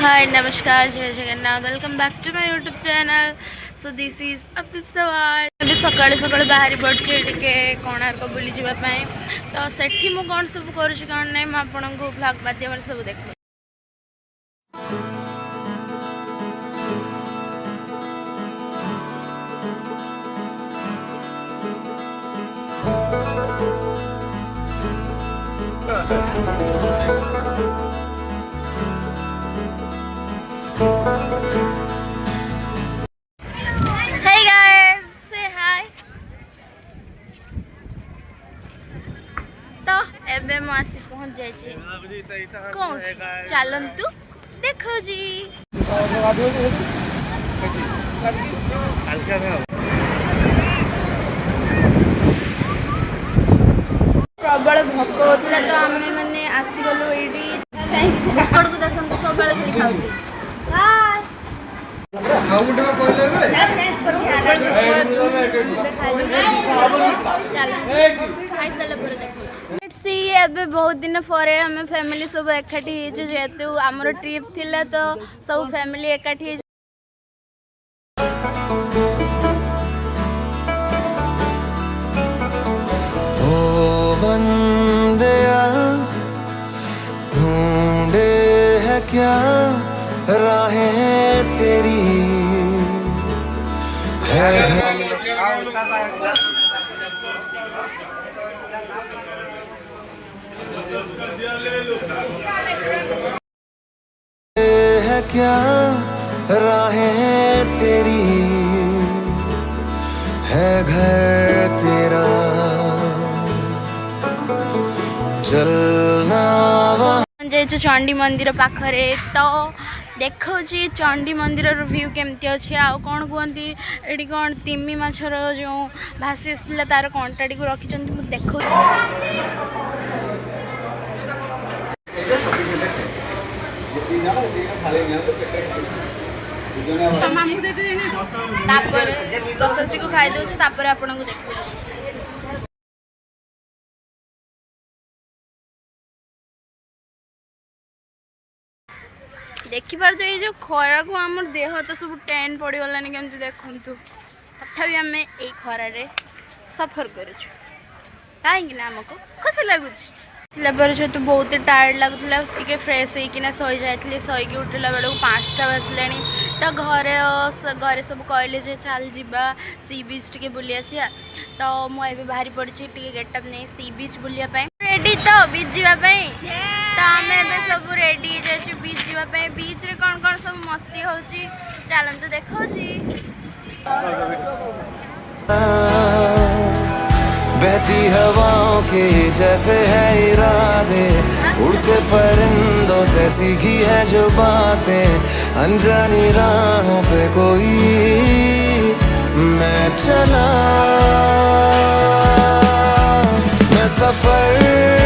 हाय नमस्कार जय Jagannath welcome back to my YouTube channel. So this is अपिप सवाल। अभी सकाळु सकाळु बाहरी पड़े टे कोणार्क बुली जावाई तो सेठी मु कौन सब करुँच कौन ना मुझे आपको ब्लॉग माध्यम सब देख। Hey guys, say hi. तो एबे मु आसी पहुंच जाय छी कौन चलंतु देखो जी। प्रबल भोक होता तो आम मैंने आसीगलु ये भोकड़ को देखो सब खाली खाऊँ बहुत दिन पर आम फैमिली सब एकाठी जेहेतु आमर ट्रिप थिला तो सब फैमिली एकाठी ढूंढे है क्या राहें तेरी है क्या राहें तेरी है घर तेरा चलना जाइए चंडी मंदिर पाखरे तो देखो चंडी मंदिर व्यू केमती अच्छे आउ कौन कहती ये कौन तिमी माछर जो भासी आसला तार कंटाटी को रखी देखो प्रसाद को खाई दे आपन को देखो देखिपार तो ये जो खरा को आम देह तो सब टेन पड़गलानी केमती देखु तथापि आम ये खरार सफर करुचु कहीं आमको खुशी लगुच तो बहुत टायर्ड लगुला टे फ्रेश होना सही जाइए सही उठला बेलू 5टा बजला तो घरे सब कहले चल जा सी बीच टे बुली आसिया तो मुझे बाहरी पड़ी टे गेटअप नहीं सी बीच बुलापी रेडी तो बीच जावाई तो आम सब रेडी हो बीच जावाई बीच रे कौन कौन सब मस्ती हो चलतु देखो बहती हवाओं के जैसे है इरादे उड़ते परिंदों से सीखी है जो बातें अनजानी राहों पे कोई मैं चला मैं सफर